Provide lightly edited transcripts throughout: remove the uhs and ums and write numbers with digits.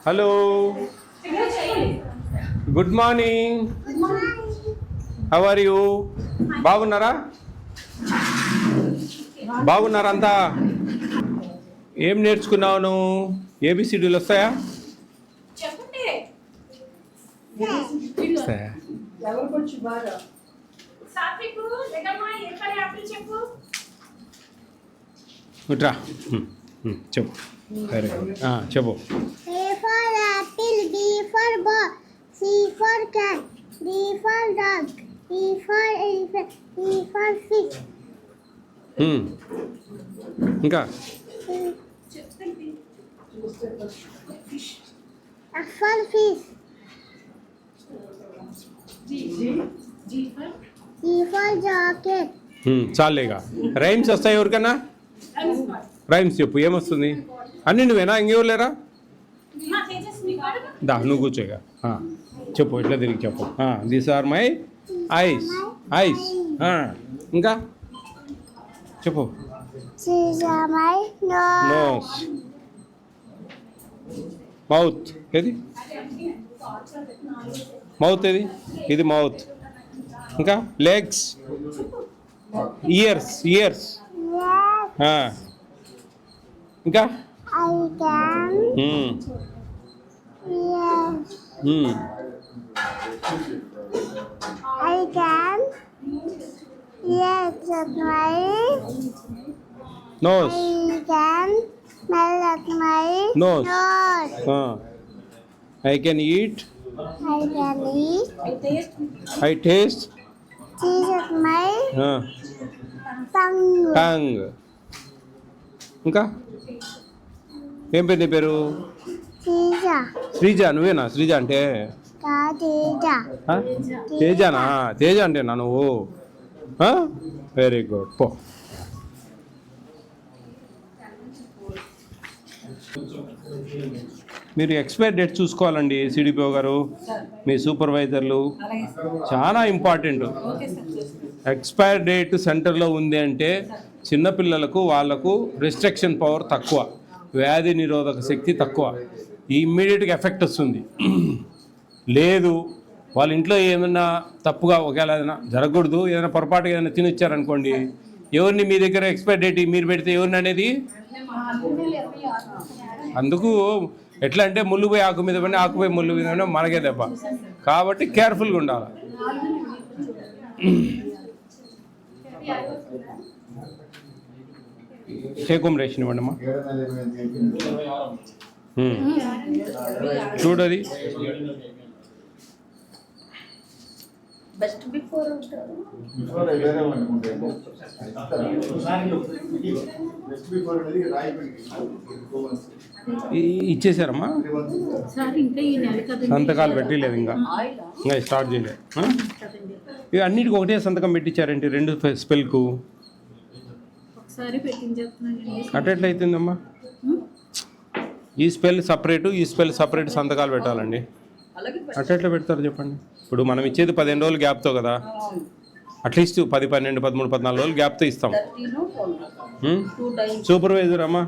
Hello, good morning. How are you? బాగున్నారా? బాగున్నారా అంతా? ఏం నేర్చుకున్నావు నువ్వు? ఏబిసిడీలు వస్తాయా? ఇట్రా చెప్పు. చెప్పు. A for apple, B for ball, C for cat, D for dog, E for elephant, E for fish. ఇంకా F for fish, G for jacket. చాలేగా. రైమ్స్ వస్తాయి ఎవరికన్నా? రైమ్స్ చెప్పు. ఏమొస్తుంది? అన్నీ నువ్వేనా? ఇంకెవరు లేరా? దా, నువ్వు కూర్చోగా. చెప్పు, ఇట్లా తిరిగి చెప్పు. These are my eyes. Eyes. ఇంకా చెప్పు. These are my nose. Nose. Mouth ఏది? మౌత్ ఏది? ఇది మౌత్. ఇంకా లెగ్స్. ఇయర్స్. ఇయర్స్. Yes, ఇంకా I can. Yes, I can. Yes, at my. Nose. I can smell at my Nose. nose. I can eat. I can eat I taste. cheese at my tongue. Tongue. ఇంకా ఏం పేరు నీ పేరు? Cheese. Sreeja. నువ్వేనా శ్రీజ అంటే? Cheese. ఆ? తేజానా? తేజ అంటేనా నువ్వు? Very good. పో. మీరు ఎక్స్పైర్ డేట్ చూసుకోవాలండి సిడిపిఓ గారు, మీ సూపర్వైజర్లు. చాలా ఇంపార్టెంట్. ఎక్స్పైర్ డేట్ సెంటర్లో ఉంది అంటే చిన్నపిల్లలకు వాళ్ళకు రిస్ట్రిక్షన్ పవర్ తక్కువ, వ్యాధి నిరోధక శక్తి తక్కువ, ఇమ్మీడియట్గా ఎఫెక్ట్ వస్తుంది. లేదు వాళ్ళ ఇంట్లో ఏమన్నా తప్పుగా ఒకవేళ ఏదైనా జరగకూడదు, ఏదైనా పొరపాటుగా ఏదైనా తినొచ్చారనుకోండి, ఎవరిని మీ దగ్గర ఎక్స్పైర్ డేట్ మీరు పెడితే ఎవరిని అనేది? అందుకు ఎట్లా అంటే ముళ్ళు పోయి ఆకు మీద పడి, ఆకు పోయి ముళ్ళు మీద మనకే దెబ్బ. కాబట్టి కేర్ఫుల్గా ఉండాలి. టేకోమ్ రేషన్ ఇవ్వండి అమ్మా. చూడది. బెస్ట్ బిఫోర్ ఇచ్చేసారమ్మా? సంతకాలు పెట్టలేదు ఇంకా స్టార్ట్ చేయలేదు. ఇక అన్నిటికి ఒకటే సంతకం పెట్టించారంటే రెండు స్పెల్కు అట్లయితుందమ్మా. ఈ స్పెల్ సపరేటు, ఈ స్పెల్ సపరేట్ సంతకాలు పెట్టాలండి. అట్లా పెడతారు చెప్పండి. ఇప్పుడు మనం ఇచ్చేది 15 రోజులు గ్యాప్తో కదా, అట్లీస్ట్ 10, 12, 13, 14 రోజులు గ్యాప్తో ఇస్తాం. సూపర్వైజర్ అమ్మా,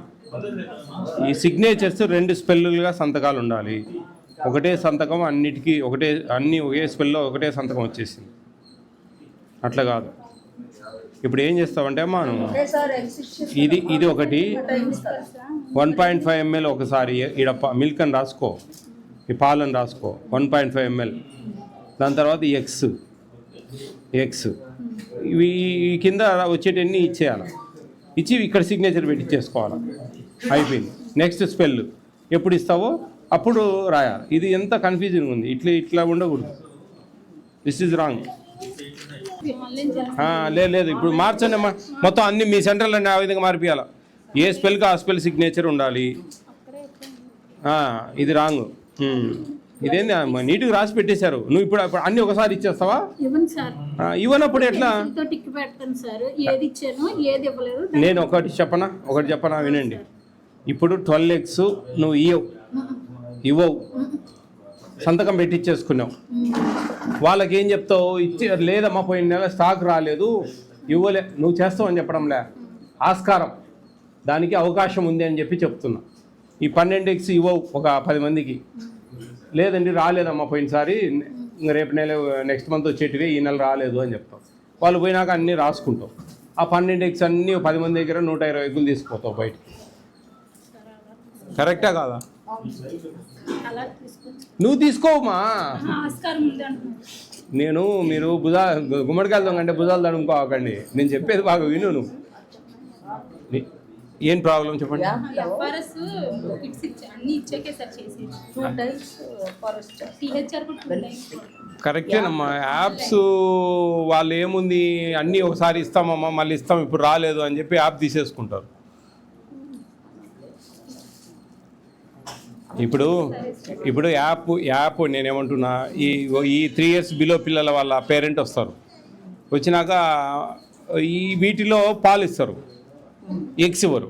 ఈ సిగ్నేచర్స్ 2 స్పెల్లులుగా సంతకాలు ఉండాలి. ఒకటే సంతకం అన్నిటికీ ఒకే స్పెల్లో ఒకటే సంతకం వచ్చేసింది. అట్లా కాదు. ఇప్పుడు ఏం చేస్తామంటే అమ్మా, ఇది ఒకటి 1.5 ml ఒకసారి ఈడ మిల్క్ అని రాసుకో, ఈ పాలని రాసుకో 1.5 ml. దాని తర్వాత ఎగ్స్ ఇవి కింద వచ్చేటన్నీ ఇచ్చేయాలి. ఇచ్చి ఇక్కడ సిగ్నేచర్ పెట్టి ఇచ్చేసుకోవాలి. అయిపోయింది. నెక్స్ట్ స్పెల్ ఎప్పుడు ఇస్తావో అప్పుడు రాయాలి. ఇది ఎంత కన్ఫ్యూజింగ్ ఉంది. ఇట్లా ఉండకూడదు. This is wrong. లేదు ఇప్పుడు మార్చండి అమ్మా. మొత్తం అన్ని మీ సెంటర్లో ఆ విధంగా మార్పియాలి. ఏ స్పెల్కి ఆ స్పెల్ సిగ్నేచర్ ఉండాలి. ఇది రాంగ్. ఇదేంది నీట్గా రాసి పెట్టేశారు. నువ్వు ఇప్పుడు అన్ని ఒకసారి ఇచ్చేస్తావా? ఇవ్వనప్పుడు ఎట్లా? నేను ఒకటి చెప్పనా వినండి. ఇప్పుడు 12 eggs నువ్వు ఇవ్వవు, సంతకం పెట్టిచ్చేసుకున్నావు. వాళ్ళకి ఏం చెప్తావు? లేదమ్మా పోయిన నెల స్టాక్ రాలేదు, ఇవ్వలే, నువ్వు చేస్తావు అని చెప్పడంలే. ఆస్కారం, దానికి అవకాశం ఉంది అని చెప్తున్నా. ఈ 12 ఎగ్స్ ఇవ్వవు ఒక 10 మందికి. లేదండి రాలేదమ్మా పోయినసారి, ఇంక రేపు నెల నెక్స్ట్ మంత్ వచ్చేటివి, ఈ నెల రాలేదు అని చెప్తాం. వాళ్ళు పోయినాక అన్నీ రాసుకుంటాం. ఆ 12 ఎగ్స్ అన్నీ 10 మంది దగ్గర 120 ఎగ్గులు తీసుకుపోతావు బయటికి. కరెక్టా కాదా? అలా తీసుకొచ్చి నువ్వు తీసుకోవమ్మా. ఆస్కారం ఉంది అంటున్నాను. నేను మీరు గుమ్మడికాయలు దొంగంటే భుజాలు తడుముకోకండి. నేను చెప్పేది బాగా విను నువ్వు. ఏం ప్రాబ్లం చెప్పండి. ఎఫ్ఆర్ఎస్ కిట్స్ అన్ని ఇచ్చాకే సార్ చేసి 2 times forest. టీహెచ్ఆర్ కూడా 2 times. కరెక్టేనమ్మా. యాప్స్ వాళ్ళు ఏముంది అన్నీ ఒకసారి ఇస్తామమ్మా మళ్ళీ ఇస్తాం ఇప్పుడు రాలేదు అని చెప్పి యాప్ తీసేసుకుంటారు. ఇప్పుడు యాప్ నేనేమంటున్నా, ఈ 3 years బిలో పిల్లల వాళ్ళ పేరెంట్ వస్తారు, వచ్చినాక ఈ వీటిలో పాలు ఇస్తారు, ఎగ్స్ ఇవ్వరు,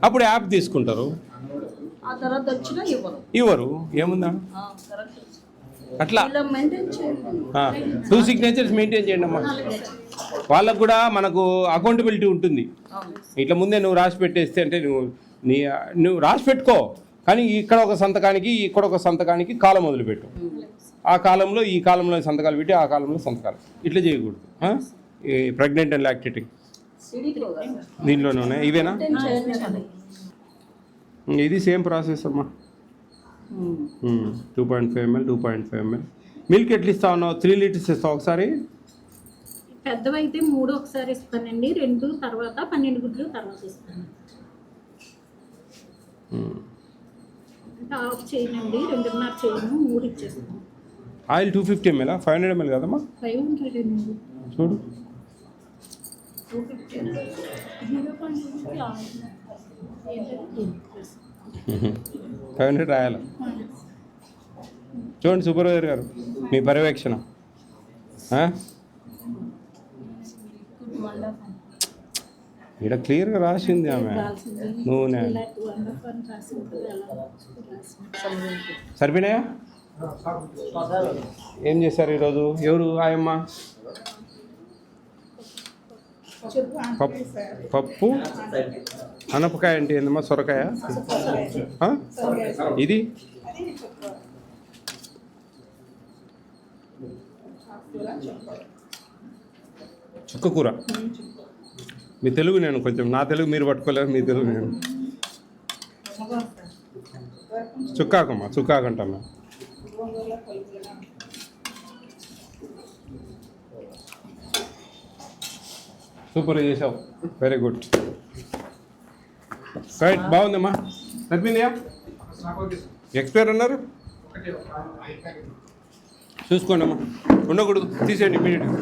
అప్పుడు యాప్ తీసుకుంటారు. ఆ తర్వాత వచ్చినా ఇవ్వరు ఏముందా కరెక్ట్. అట్లా ఇలా మెయింటైన్ చేయండి. 2 signatures మెయింటైన్ చేయండి అమ్మా. వాళ్ళకు కూడా మనకు అకౌంటబిలిటీ ఉంటుంది. ఇట్లా ముందే నువ్వు రాసి పెట్టేస్తే అంటే నువ్వు రాసి పెట్టుకో, కానీ ఇక్కడ ఒక సంతకానికి ఇక్కడ ఒక సంతకానికి కాలం మొదలుపెట్టు. ఆ కాలంలో ఈ కాలంలో సంతకాలు పెట్టి ఆ కాలంలో సంతకాలు ఇట్లా చేయకూడదు. ఈ ప్రెగ్నెంట్ అండ్ లాక్టేటింగ్ దీంట్లోనే ఉన్నాయి. ఇవేనా? ఇది సేమ్ ప్రాసెస్ అమ్మా. 2.5 ml 2.5 ml. మిల్క్ ఎట్లా ఇస్తా ఉన్నావు? 3 liters ఇస్తావు ఒకసారి? పెద్దవైతే 3 ఒకసారి ఇస్తానండి, 2 తర్వాత 12 గుడ్లు తర్వాత ఇస్తాను. అంటే ఆఫ్ చేయనండి, 2.5 చేయను, 3 ఇచ్చేస్తాను. ఆయిల్ 250 ml 500 ml కదమ్మా? 500 అండి. చూడు 500 రాయాలి. చూడండి సూపర్వైజర్ గారు, మీ పర్యవేక్షణ. ఇక్కడ క్లియర్గా రాసింది ఆమె. నూనె సరిపోయినాయా? ఏం చేశారు ఈరోజు? ఎవరు ఆయమ్మ? పప్పు అనపకాయ అంటే ఏందమ్మా? సొరకాయ. ఇది చుక్క కూర. మీ తెలుగు నేను కొంచెం, నా తెలుగు మీరు పట్టుకోలేదు, మీ తెలుగు నేను. చుక్కాకమ్మా, చుక్కాకంటమ్మా. సూపర్ చేసావు, వెరీ గుడ్, రైట్, బాగుందమ్మా. సరిపోయిందియా? ఎక్స్పైర్ అన్నారు, చూసుకోండి అమ్మా, ఉండకూడదు, తీసేయండి ఇమీడియట్గా.